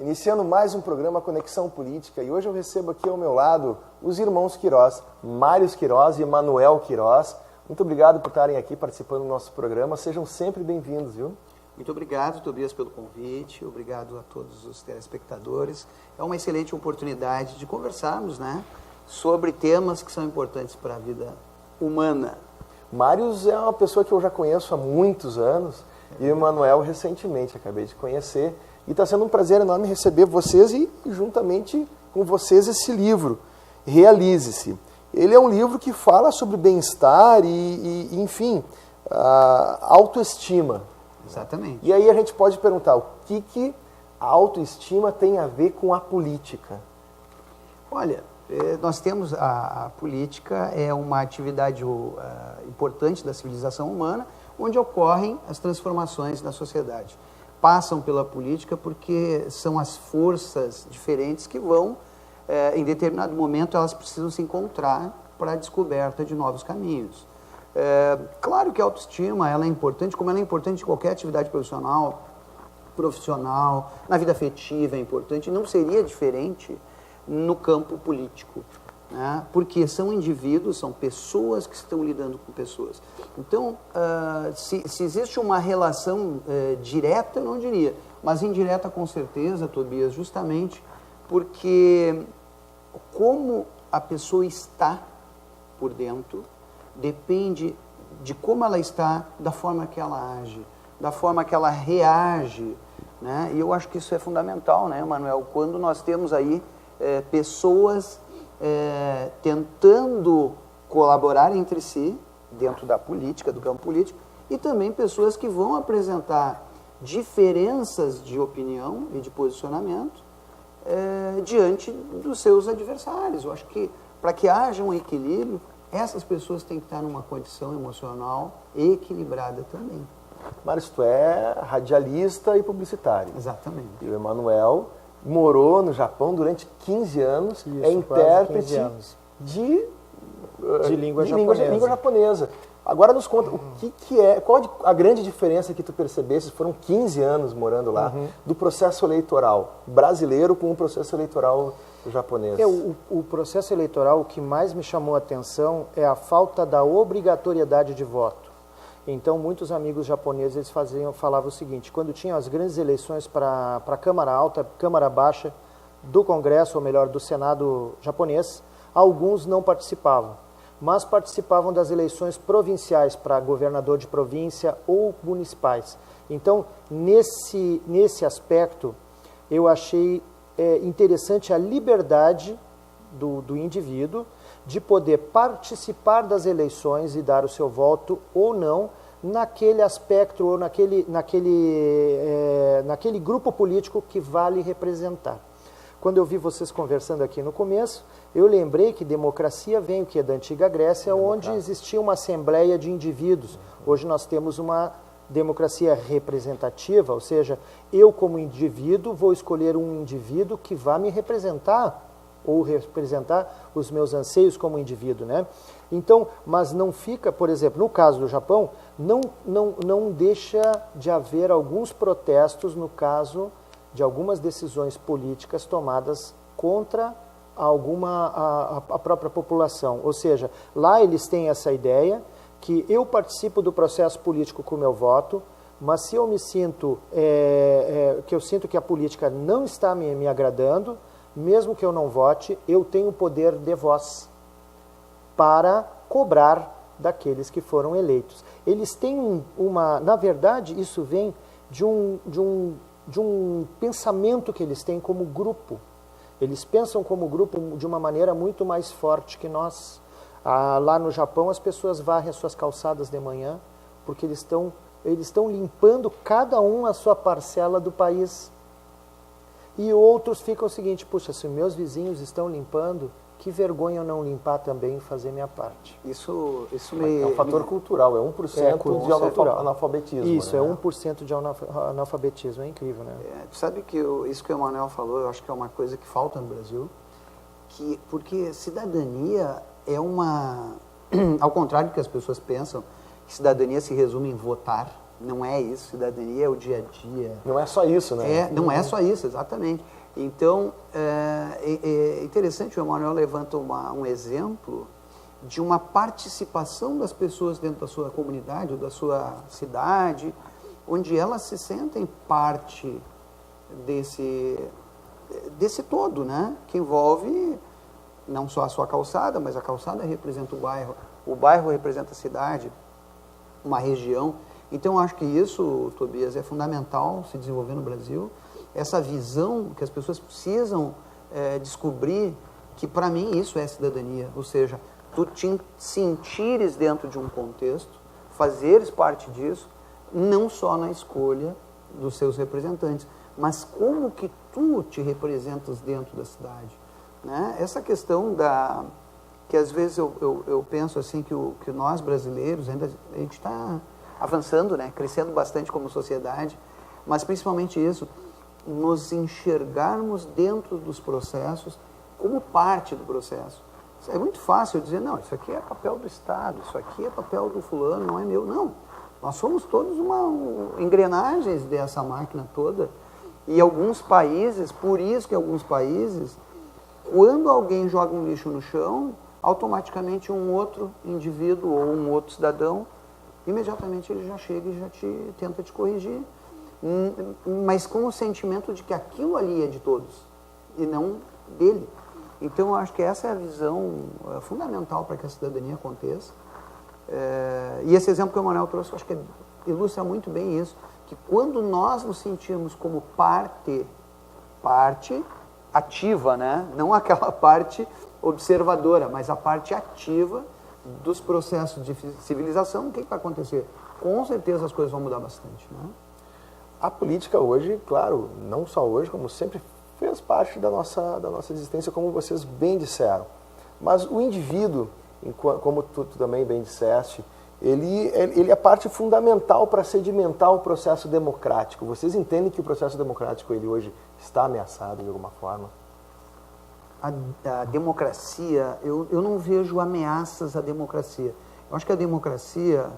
Iniciando mais um programa Conexão Política, e hoje eu recebo aqui ao meu lado os irmãos Queiroz, Mário Queiroz e Emanuel Queiroz. Muito obrigado por estarem aqui participando do nosso programa, sejam sempre bem-vindos, viu? Muito obrigado, Tobias, pelo convite, obrigado a todos os telespectadores. É uma excelente oportunidade de conversarmos, né, sobre temas que são importantes para a vida humana. Mário é uma pessoa que eu já conheço há muitos anos, e o Emanuel recentemente, acabei de conhecer, e está sendo um prazer enorme receber vocês e juntamente com vocês esse livro, Realize-se. Ele é um livro que fala sobre bem-estar e enfim, autoestima. Exatamente. E aí a gente pode perguntar, o que a autoestima tem a ver com a política? Olha, nós temos a política, é uma atividade importante da civilização humana, onde ocorrem as transformações na sociedade. Passam pela política porque são as forças diferentes que vão, em determinado momento, elas precisam se encontrar para a descoberta de novos caminhos. Claro que a autoestima ela é importante, como ela é importante em qualquer atividade profissional, na vida afetiva é importante, não seria diferente no campo político, né? Porque são indivíduos, são pessoas que estão lidando com pessoas. Então, se existe uma relação direta, eu não diria, mas indireta com certeza, Tobias, justamente porque como a pessoa está por dentro depende de como ela está, da forma que ela age, da forma que ela reage, né? E eu acho que isso é fundamental, né, Manuel? Quando nós temos aí pessoas tentando colaborar entre si, dentro da política, do campo político, e também pessoas que vão apresentar diferenças de opinião e de posicionamento diante dos seus adversários. Eu acho que para que haja um equilíbrio, essas pessoas têm que estar numa condição emocional equilibrada também. Mário, tu é radialista e publicitário. Exatamente. E o Emanuel morou no Japão durante 15 anos, Isso, é intérprete 15 anos. de língua japonesa. Agora nos conta, o que é, qual a grande diferença que tu percebesse, foram 15 anos morando lá, do processo eleitoral brasileiro com o processo eleitoral japonês? O processo eleitoral, o que mais me chamou a atenção é a falta da obrigatoriedade de voto. Então, muitos amigos japoneses falavam o seguinte, quando tinham as grandes eleições para a Câmara Alta, Câmara Baixa do Congresso, ou melhor, do Senado japonês, alguns não participavam, mas participavam das eleições provinciais para governador de província ou municipais. Então, nesse aspecto, eu achei interessante a liberdade do indivíduo de poder participar das eleições e dar o seu voto ou não naquele aspecto ou naquele grupo político que vale representar. Quando eu vi vocês conversando aqui no começo, eu lembrei que democracia vem, o que é da antiga Grécia, onde existia uma assembleia de indivíduos. Hoje nós temos uma democracia representativa, ou seja, eu como indivíduo vou escolher um indivíduo que vá me representar ou representar os meus anseios como indivíduo, né? Então, mas não fica, por exemplo, no caso do Japão, não deixa de haver alguns protestos no caso de algumas decisões políticas tomadas contra a própria população. Ou seja, lá eles têm essa ideia que eu participo do processo político com o meu voto, mas se eu me sinto, que eu sinto que a política não está me agradando, mesmo que eu não vote, eu tenho poder de voz para cobrar daqueles que foram eleitos. Eles têm na verdade, isso vem de um pensamento que eles têm como grupo. Eles pensam como grupo de uma maneira muito mais forte que nós. Lá no Japão, as pessoas varrem as suas calçadas de manhã, porque eles estão limpando cada um a sua parcela do país. E outros ficam o seguinte, puxa, se meus vizinhos estão limpando, que vergonha eu não limpar também e fazer minha parte. Isso é um fator cultural, é 1% de analfabetismo. Isso, né? É 1% de analfabetismo, é incrível, né? Sabe que isso que o Emanuel falou, eu acho que é uma coisa que falta no Brasil, porque cidadania é ao contrário do que as pessoas pensam, que cidadania se resume em votar. Não é isso, cidadania é o dia a dia. Não é só isso, né? Não é só isso, exatamente. Então, é interessante, o Emanuel levanta um exemplo de uma participação das pessoas dentro da sua comunidade ou da sua cidade, onde elas se sentem parte desse todo, né? Que envolve não só a sua calçada, mas a calçada representa o bairro representa a cidade, uma região. Então, acho que isso, Tobias, é fundamental se desenvolver no Brasil. Essa visão que as pessoas precisam descobrir que, para mim, isso é cidadania. Ou seja, tu te sentires dentro de um contexto, fazeres parte disso, não só na escolha dos seus representantes, mas como que tu te representas dentro da cidade. Né? Essa questão que às vezes eu penso assim que nós brasileiros, ainda a gente está avançando, né? Crescendo bastante como sociedade, mas principalmente isso, nos enxergarmos dentro dos processos como parte do processo. É muito fácil dizer, não, isso aqui é papel do Estado, isso aqui é papel do fulano, não é meu. Não, nós somos todos engrenagens dessa máquina toda. E alguns países, por isso que alguns países, quando alguém joga um lixo no chão, automaticamente um outro indivíduo ou um outro cidadão, imediatamente ele já chega e já tenta te corrigir. Mas com o sentimento de que aquilo ali é de todos e não dele. Então, eu acho que essa é a visão fundamental para que a cidadania aconteça. E esse exemplo que o Emanuel trouxe, eu acho que ilustra muito bem isso, que quando nós nos sentimos como parte ativa, né? Não aquela parte observadora, mas a parte ativa dos processos de civilização, o que vai acontecer? Com certeza as coisas vão mudar bastante, né? A política hoje, claro, não só hoje, como sempre fez parte da nossa existência, como vocês bem disseram. Mas o indivíduo, como tu também bem disseste, ele é parte fundamental para sedimentar o processo democrático. Vocês entendem que o processo democrático ele hoje está ameaçado de alguma forma? A democracia, eu não vejo ameaças à democracia. Eu acho que a democracia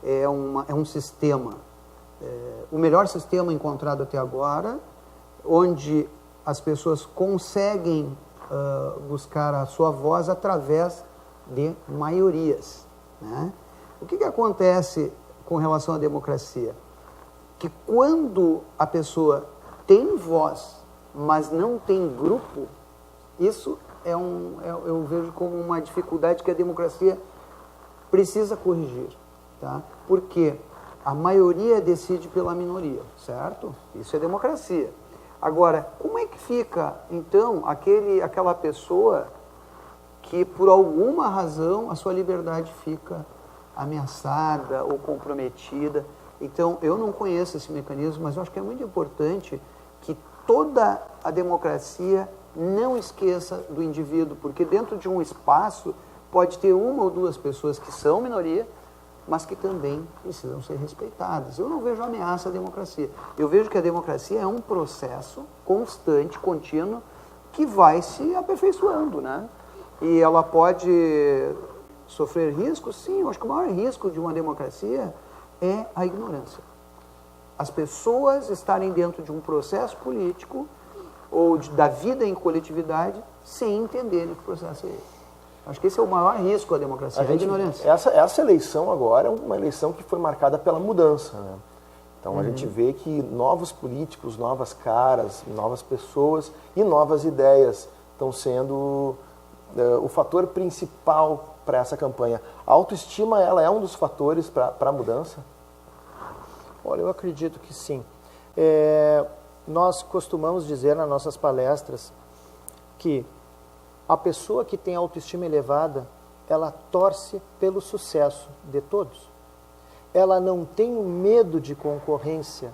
é um sistema, o melhor sistema encontrado até agora, onde as pessoas conseguem buscar a sua voz através de maiorias, né? O que acontece com relação à democracia? Que quando a pessoa tem voz, mas não tem grupo, isso eu vejo como uma dificuldade que a democracia precisa corrigir, tá? Porque a maioria decide pela minoria, certo? Isso é democracia. Agora, como é que fica, então, aquela pessoa que, por alguma razão, a sua liberdade fica ameaçada ou comprometida? Então, eu não conheço esse mecanismo, mas eu acho que é muito importante que toda a democracia não esqueça do indivíduo, porque dentro de um espaço pode ter uma ou duas pessoas que são minoria, mas que também precisam ser respeitadas. Eu não vejo ameaça à democracia. Eu vejo que a democracia é um processo constante, contínuo, que vai se aperfeiçoando, né? E ela pode sofrer riscos? Sim, eu acho que o maior risco de uma democracia é a ignorância. As pessoas estarem dentro de um processo político ou da vida em coletividade sem entenderem que processo é esse. Acho que esse é o maior risco à democracia, a ignorância. Essa eleição agora é uma eleição que foi marcada pela mudança, né? Então a gente vê que novos políticos, novas caras, novas pessoas e novas ideias estão sendo o fator principal para essa campanha. A autoestima, ela é um dos fatores para a mudança? Olha, eu acredito que sim. Nós costumamos dizer nas nossas palestras que a pessoa que tem autoestima elevada, ela torce pelo sucesso de todos. Ela não tem medo de concorrência,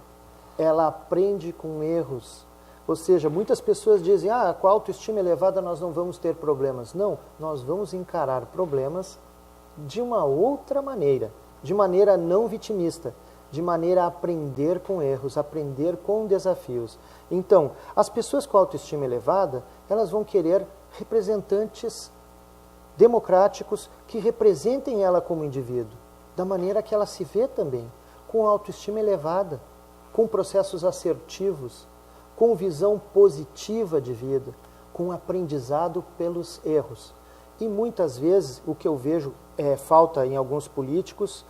ela aprende com erros. Ou seja, muitas pessoas dizem, com a autoestima elevada nós não vamos ter problemas. Não, nós vamos encarar problemas de uma outra maneira, de maneira não vitimista, de maneira a aprender com erros, aprender com desafios. Então, as pessoas com autoestima elevada, elas vão querer representantes democráticos que representem ela como indivíduo, da maneira que ela se vê também, com autoestima elevada, com processos assertivos, com visão positiva de vida, com aprendizado pelos erros. E muitas vezes o que eu vejo falta em alguns políticos,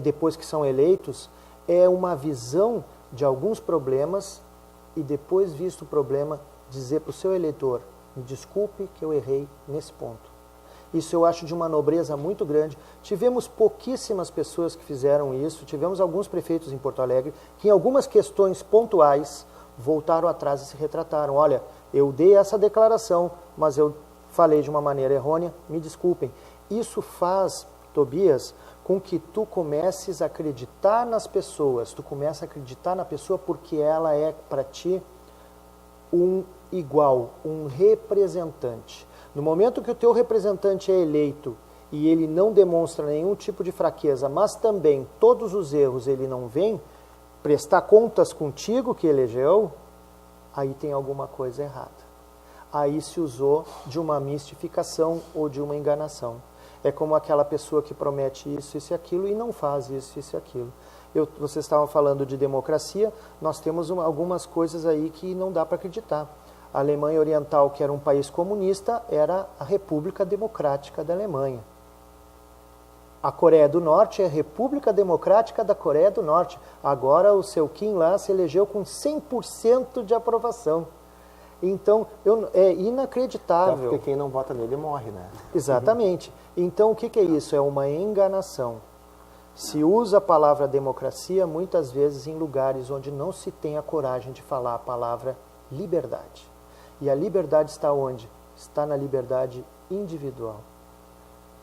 depois que são eleitos, é uma visão de alguns problemas e depois, visto o problema, dizer para o seu eleitor: me desculpe que eu errei nesse ponto. Isso eu acho de uma nobreza muito grande. Tivemos pouquíssimas pessoas que fizeram isso, tivemos alguns prefeitos em Porto Alegre que em algumas questões pontuais voltaram atrás e se retrataram. Olha, eu dei essa declaração, mas eu falei de uma maneira errônea, me desculpem. Isso faz, Tobias, com que tu comeces a acreditar nas pessoas, tu começa a acreditar na pessoa porque ela é para ti um igual, um representante. No momento que o teu representante é eleito e ele não demonstra nenhum tipo de fraqueza, mas também todos os erros ele não vem prestar contas contigo que elegeu, aí tem alguma coisa errada. Aí se usou de uma mistificação ou de uma enganação. É como aquela pessoa que promete isso e aquilo e não faz isso e aquilo. Vocês estavam falando de democracia, nós temos algumas coisas aí que não dá para acreditar. A Alemanha Oriental, que era um país comunista, era a República Democrática da Alemanha. A Coreia do Norte é a República Democrática da Coreia do Norte. Agora o seu Kim lá se elegeu com 100% de aprovação. Então, é inacreditável. Porque quem não vota nele morre, né? Exatamente. Então, o que é isso? É uma enganação. Se usa a palavra democracia, muitas vezes, em lugares onde não se tem a coragem de falar a palavra liberdade. E a liberdade está onde? Está na liberdade individual.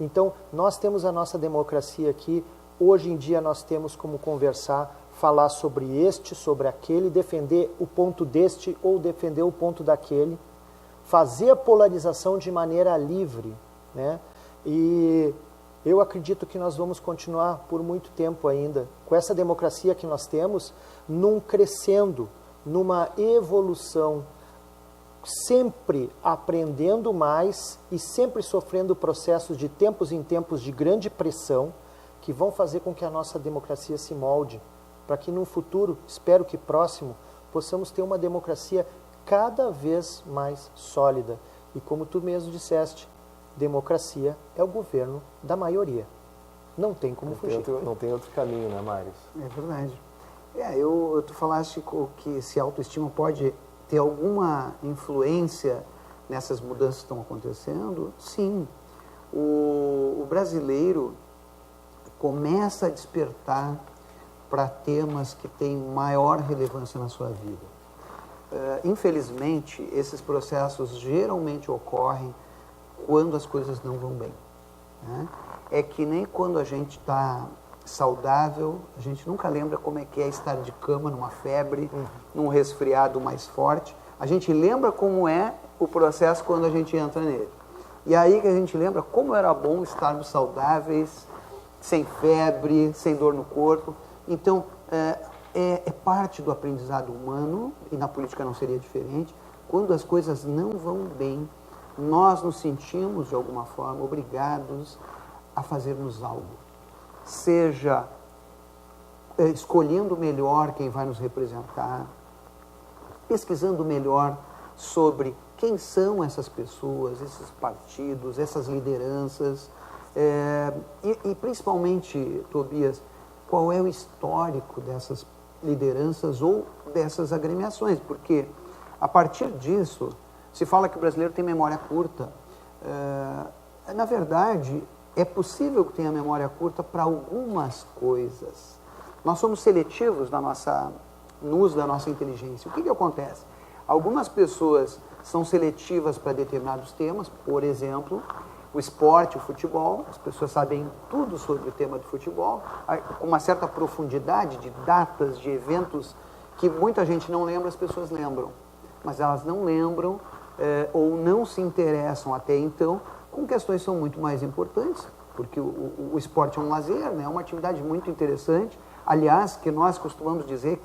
Então, nós temos a nossa democracia aqui. Hoje em dia, nós temos como conversar, falar sobre este, sobre aquele, defender o ponto deste ou defender o ponto daquele, fazer a polarização de maneira livre, né? E eu acredito que nós vamos continuar por muito tempo ainda com essa democracia que nós temos, num crescendo, numa evolução, sempre aprendendo mais e sempre sofrendo processos de tempos em tempos de grande pressão que vão fazer com que a nossa democracia se molde, para que no futuro, espero que próximo, possamos ter uma democracia cada vez mais sólida. E como tu mesmo disseste, democracia é o governo da maioria. Não tem como fugir. Não tem outro caminho, né, Mário? É verdade. Tu falaste que se a autoestima pode ter alguma influência nessas mudanças que estão acontecendo. Sim. O brasileiro começa a despertar para temas que têm maior relevância na sua vida. Infelizmente, esses processos geralmente ocorrem quando as coisas não vão bem, né? É que nem quando a gente está saudável, a gente nunca lembra como é que é estar de cama numa febre, num resfriado mais forte. A gente lembra como é o processo quando a gente entra nele. E aí que a gente lembra como era bom estarmos saudáveis, sem febre, sem dor no corpo. Então, é parte do aprendizado humano, e na política não seria diferente. Quando as coisas não vão bem, nós nos sentimos, de alguma forma, obrigados a fazermos algo. Seja escolhendo melhor quem vai nos representar, pesquisando melhor sobre quem são essas pessoas, esses partidos, essas lideranças, e principalmente, Tobias, qual é o histórico dessas lideranças ou dessas agremiações, porque a partir disso se fala que o brasileiro tem memória curta. Na verdade, é possível que tenha memória curta para algumas coisas. Nós somos seletivos no uso da nossa inteligência. O que acontece? Algumas pessoas são seletivas para determinados temas, por exemplo, o esporte, o futebol. As pessoas sabem tudo sobre o tema de futebol, com uma certa profundidade de datas, de eventos que muita gente não lembra, as pessoas lembram. Mas elas não lembram ou não se interessam até então com questões que são muito mais importantes, porque o esporte é um lazer, né? É uma atividade muito interessante. Aliás, que nós costumamos dizer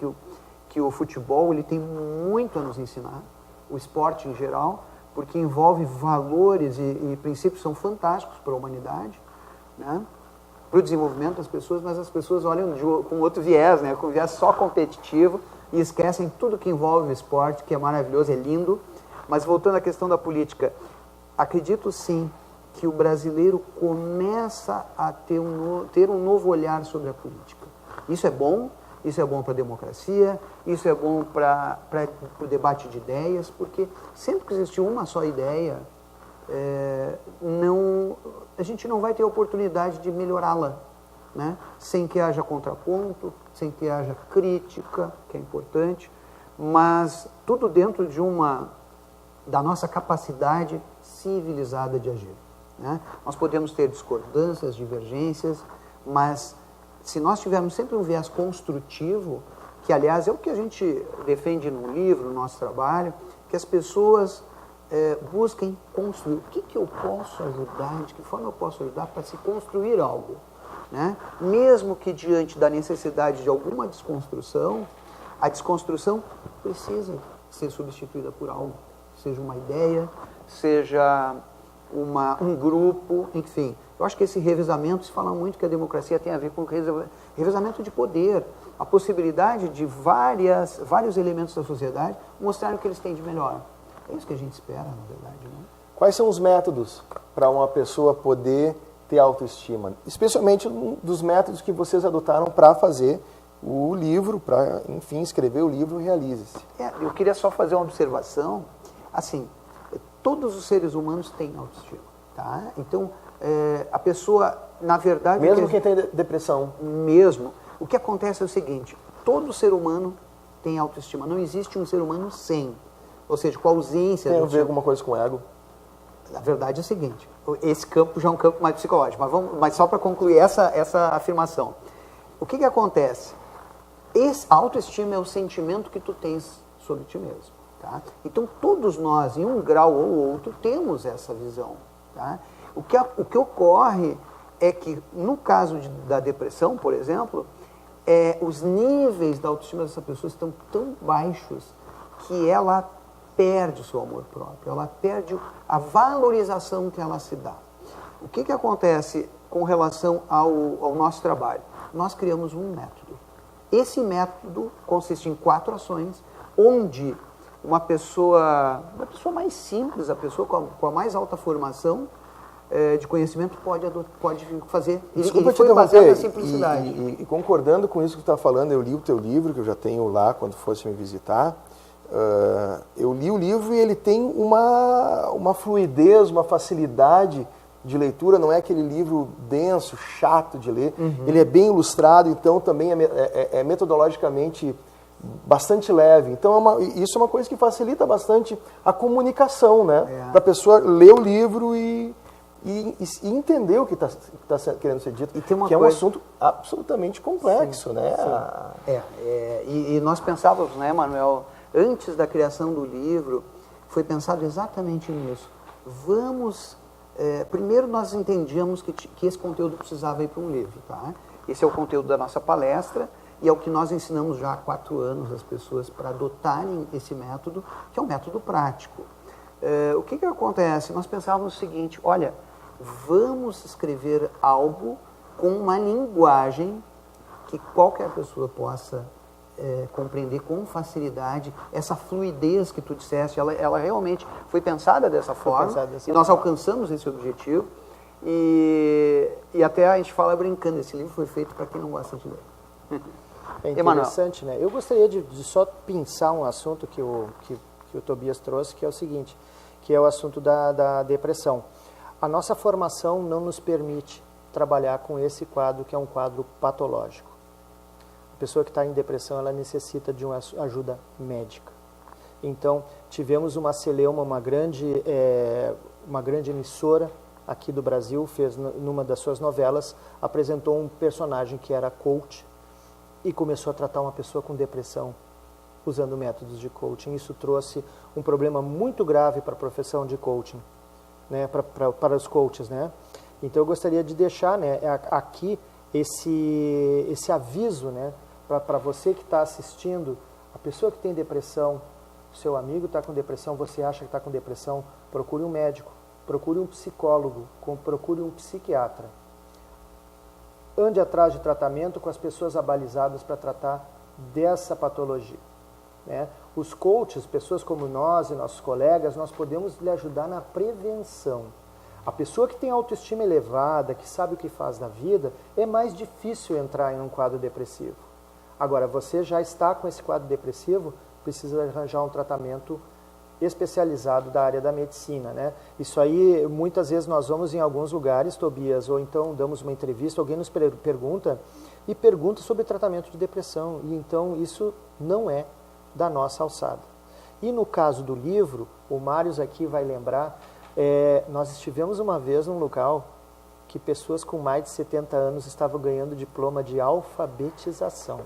que o futebol ele tem muito a nos ensinar, o esporte em geral, porque envolve valores e princípios que são fantásticos para a humanidade, né? para o desenvolvimento das pessoas, mas as pessoas olham com outro viés, né? Com um viés só competitivo e esquecem tudo que envolve o esporte, que é maravilhoso, é lindo. Mas voltando à questão da política, acredito sim que o brasileiro começa a ter um novo olhar sobre a política. Isso é bom para a democracia, isso é bom para o debate de ideias, porque sempre que existe uma só ideia, a gente não vai ter oportunidade de melhorá-la, né? Sem que haja contraponto, sem que haja crítica, que é importante, mas tudo dentro da nossa capacidade civilizada de agir, né? Nós podemos ter discordâncias, divergências, mas se nós tivermos sempre um viés construtivo, que aliás é o que a gente defende no livro, no nosso trabalho, que as pessoas busquem construir. O que eu posso ajudar, de que forma eu posso ajudar para se construir algo, né? Mesmo que diante da necessidade de alguma desconstrução, a desconstrução precisa ser substituída por algo, seja uma ideia, seja um grupo, enfim. Eu acho que esse revezamento, se fala muito que a democracia tem a ver com revezamento de poder, a possibilidade de vários elementos da sociedade mostrarem o que eles têm de melhor. É isso que a gente espera, na verdade, né? Quais são os métodos para uma pessoa poder ter autoestima? Especialmente dos métodos que vocês adotaram para fazer o livro, para, enfim, escrever o livro Realize-se. Eu queria só fazer uma observação. Assim, todos os seres humanos têm autoestima, tá? Então, a pessoa, na verdade... Mesmo quem tem depressão? Mesmo. O que acontece é o seguinte, todo ser humano tem autoestima. Não existe um ser humano sem. Ou seja, com a ausência... Tem a ver alguma coisa com o ego? Na verdade é o seguinte, esse campo já é um campo mais psicológico, mas só para concluir essa afirmação. O que acontece? A autoestima é o sentimento que tu tens sobre ti mesmo, tá? Então todos nós, em um grau ou outro, temos essa visão, tá? O que ocorre é que, no caso da depressão, por exemplo, os níveis da autoestima dessa pessoa estão tão baixos que ela perde o seu amor próprio, ela perde a valorização que ela se dá. O que acontece com relação ao nosso trabalho? Nós criamos um método. Esse método consiste em 4 ações, onde uma pessoa mais simples, a pessoa com a mais alta formação de conhecimento pode fazer. Desculpa te interromper, simplicidade. E concordando com isso que tu está falando, eu li o teu livro, que eu já tenho lá quando fosse me visitar. Eu li o livro e ele tem uma fluidez, uma facilidade de leitura, não é aquele livro denso, chato de ler. Ele é bem ilustrado, então também é metodologicamente bastante leve. Então isso é uma coisa que facilita bastante a comunicação, né? Para a pessoa ler o livro e entender o que está querendo ser dito, que é um assunto absolutamente complexo, né? E nós pensávamos, né, Manuel, antes da criação do livro, foi pensado exatamente nisso. Primeiro nós entendíamos que esse conteúdo precisava ir para um livro, tá? Esse é o conteúdo da nossa palestra e é o que nós ensinamos já há 4 anos as pessoas para adotarem esse método, que é um método prático. O que acontece? Nós pensávamos o seguinte, olha, vamos escrever algo com uma linguagem que qualquer pessoa possa compreender com facilidade, essa fluidez que tu disseste, ela realmente foi pensada dessa forma, e nós alcançamos esse objetivo, e até a gente fala brincando, esse livro foi feito para quem não gosta de ler. É interessante, né? Eu gostaria de só pensar um assunto que o Tobias trouxe, que é o seguinte, que é o assunto da depressão. A nossa formação não nos permite trabalhar com esse quadro, que é um quadro patológico. A pessoa que está em depressão, ela necessita de uma ajuda médica. Então, tivemos uma celeuma, uma grande emissora aqui do Brasil, fez numa das suas novelas, apresentou um personagem que era coach e começou a tratar uma pessoa com depressão usando métodos de coaching. Isso trouxe um problema muito grave para a profissão de coaching, né, para os coaches, né? Então eu gostaria de deixar, né, aqui esse aviso, né, para você que está assistindo, a pessoa que tem depressão, seu amigo está com depressão, você acha que está com depressão, procure um médico, procure um psicólogo, procure um psiquiatra. ande atrás de tratamento com as pessoas abalizadas para tratar dessa patologia. Né? Os coaches, pessoas como nós e nossos colegas, nós podemos lhe ajudar na prevenção. A pessoa que tem autoestima elevada, que sabe o que faz na vida, é mais difícil entrar em um quadro depressivo. Agora, você já está com esse quadro depressivo, precisa arranjar um tratamento especializado da área da medicina, né? Isso aí, muitas vezes nós vamos em alguns lugares, Tobias, ou então damos uma entrevista, alguém nos pergunta sobre tratamento de depressão, e então isso não é da nossa alçada. E no caso do livro, o Mários aqui vai lembrar, nós estivemos uma vez num local que pessoas com mais de 70 anos estavam ganhando diploma de alfabetização.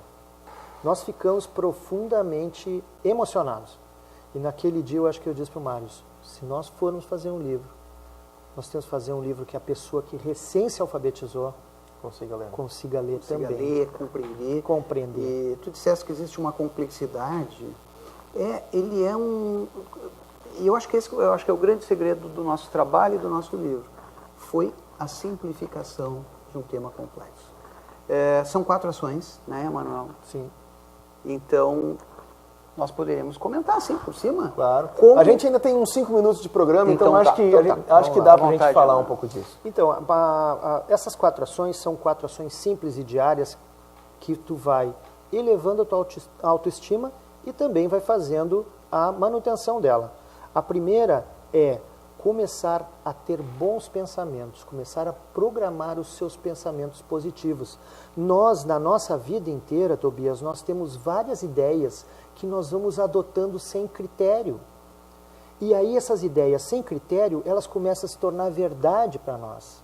Nós ficamos profundamente emocionados. E naquele dia eu acho que eu disse para o Mários, se nós formos fazer um livro, nós temos que fazer um livro que a pessoa que recém se alfabetizou consiga ler também. Ler, compreender. E tu disseste que existe uma complexidade. Ele é um... E eu acho que é o grande segredo do nosso trabalho e do nosso livro. Foi a simplificação de um tema complexo. São 4 ações, né, Manuel? Sim. Então, nós poderíamos comentar assim por cima. Claro. A gente ainda tem uns 5 minutos de programa, então acho que dá para a gente falar um pouco disso. Então, essas 4 ações são 4 ações simples e diárias que tu vai elevando a tua autoestima e também vai fazendo a manutenção dela. A primeira é começar a ter bons pensamentos, começar a programar os seus pensamentos positivos. Nós, na nossa vida inteira, Tobias, nós temos várias ideias que nós vamos adotando sem critério. E aí essas ideias sem critério, elas começam a se tornar verdade para nós.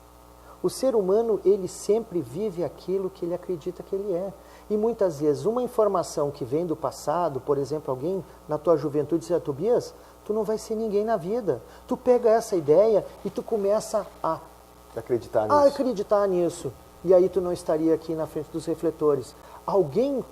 O ser humano, ele sempre vive aquilo que ele acredita que ele é. E muitas vezes uma informação que vem do passado, por exemplo, alguém na tua juventude diz, Tobias, tu não vai ser ninguém na vida. Tu pega essa ideia e tu começa a acreditar nisso. E aí tu não estaria aqui na frente dos refletores. Alguém,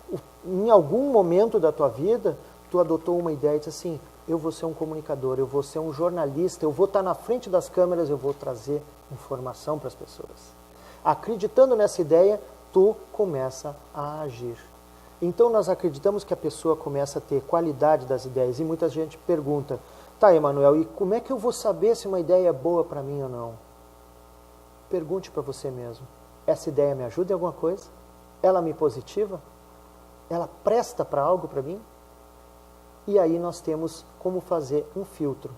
em algum momento da tua vida, tu adotou uma ideia e disse assim, eu vou ser um comunicador, eu vou ser um jornalista, eu vou estar na frente das câmeras, eu vou trazer informação para as pessoas. Acreditando nessa ideia, tu começa a agir. Então nós acreditamos que a pessoa começa a ter qualidade das ideias e muita gente pergunta, tá, Emanuel, e como é que eu vou saber se uma ideia é boa para mim ou não? Pergunte para você mesmo, essa ideia me ajuda em alguma coisa? Ela me positiva? Ela presta para algo para mim? E aí nós temos como fazer um filtro.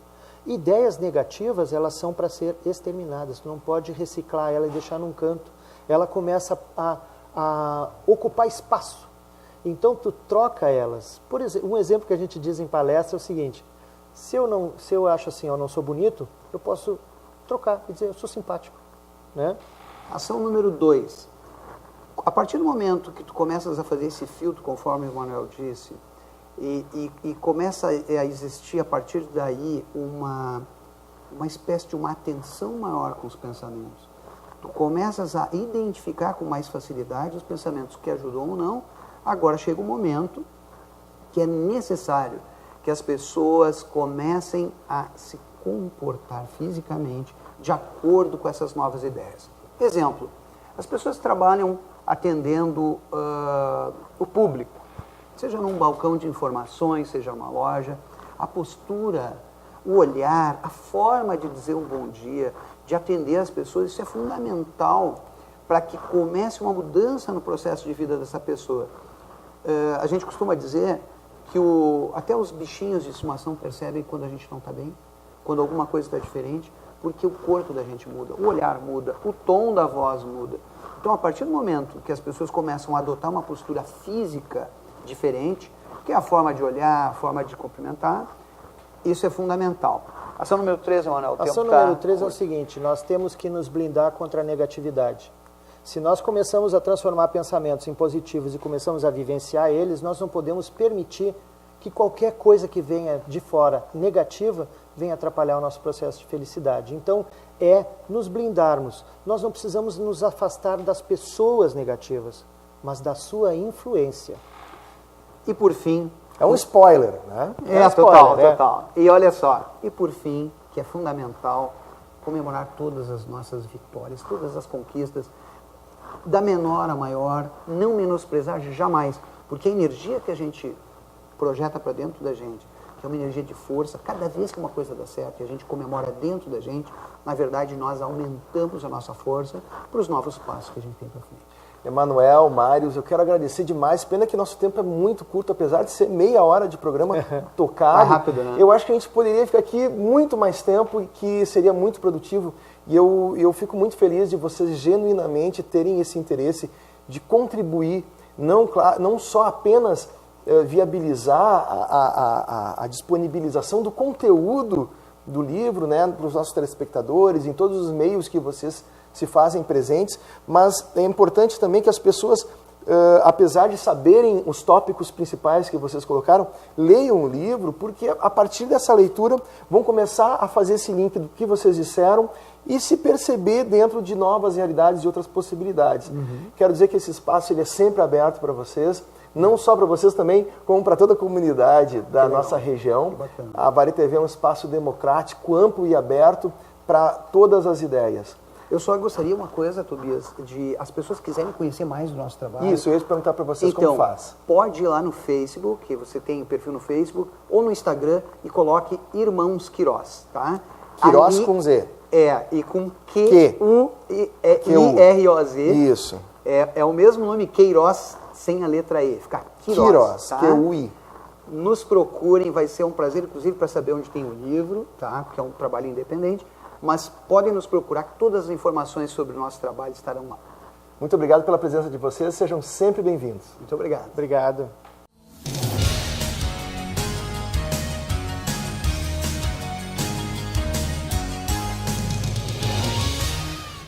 Ideias negativas, elas são para ser exterminadas, tu não pode reciclar ela e deixar num canto. Ela começa a ocupar espaço. Então tu troca elas. Por exemplo, um exemplo que a gente diz em palestra é o seguinte, se eu acho assim, eu não sou bonito, eu posso trocar e dizer, eu sou simpático. Né? Ação número 2. A partir do momento que tu começas a fazer esse filtro, conforme o Manuel disse, e começa a existir a partir daí uma espécie de uma atenção maior com os pensamentos, tu começas a identificar com mais facilidade os pensamentos que ajudam ou não. Agora chega um momento que é necessário que as pessoas comecem a se comportar fisicamente de acordo com essas novas ideias. Exemplo, as pessoas trabalham atendendo o público, seja num balcão de informações, seja uma loja, a postura, o olhar, a forma de dizer um bom dia, de atender as pessoas, isso é fundamental para que comece uma mudança no processo de vida dessa pessoa. A gente costuma dizer que até os bichinhos de estimação percebem quando a gente não está bem, quando alguma coisa está diferente, porque o corpo da gente muda, o olhar muda, o tom da voz muda. Então, a partir do momento que as pessoas começam a adotar uma postura física diferente, que é a forma de olhar, a forma de cumprimentar, isso é fundamental. Ação número 3, Emanuel. Ação número 3 é o seguinte, nós temos que nos blindar contra a negatividade. Se nós começamos a transformar pensamentos em positivos e começamos a vivenciar eles, nós não podemos permitir que qualquer coisa que venha de fora negativa venha atrapalhar o nosso processo de felicidade. Então, nos blindarmos. Nós não precisamos nos afastar das pessoas negativas, mas da sua influência. E por fim... É um spoiler, né? Total. E olha só, e por fim, que é fundamental, comemorar todas as nossas vitórias, todas as conquistas. da menor a maior, não menosprezar jamais, porque a energia que a gente projeta para dentro da gente, que é uma energia de força, cada vez que uma coisa dá certo e a gente comemora dentro da gente, na verdade nós aumentamos a nossa força para os novos passos que a gente tem para frente. Emanuel, Mários, eu quero agradecer demais. Pena que nosso tempo é muito curto, apesar de ser meia hora de programa tocado. Vai rápido, né? Eu acho que a gente poderia ficar aqui muito mais tempo e que seria muito produtivo. E eu fico muito feliz de vocês genuinamente terem esse interesse de contribuir, não só apenas viabilizar a disponibilização do conteúdo do livro, né, para os nossos telespectadores, em todos os meios que vocês se fazem presentes, mas é importante também que as pessoas, apesar de saberem os tópicos principais que vocês colocaram, leiam o livro, porque a partir dessa leitura vão começar a fazer esse link do que vocês disseram e se perceber dentro de novas realidades e outras possibilidades. Quero dizer que esse espaço ele é sempre aberto para vocês, não só para vocês também, como para toda a comunidade da nossa região. A Vale TV é um espaço democrático, amplo e aberto para todas as ideias. Eu só gostaria uma coisa, Tobias, de as pessoas quiserem conhecer mais do nosso trabalho. Isso, eu ia te perguntar para vocês então, como faz. Pode ir lá no Facebook, que você tem um perfil no Facebook, ou no Instagram e coloque Irmãos Queiroz, tá? Queiroz ali, com Z. E com Q-U-I-R-O-Z. Isso. É o mesmo nome Queiroz sem a letra E, fica Queiroz, tá? Q-U-I. Nos procurem, vai ser um prazer, inclusive, para saber onde tem o livro, tá? Porque é um trabalho independente. Mas podem nos procurar, que todas as informações sobre o nosso trabalho estarão lá. Muito obrigado pela presença de vocês, sejam sempre bem-vindos. Muito obrigado. Obrigado.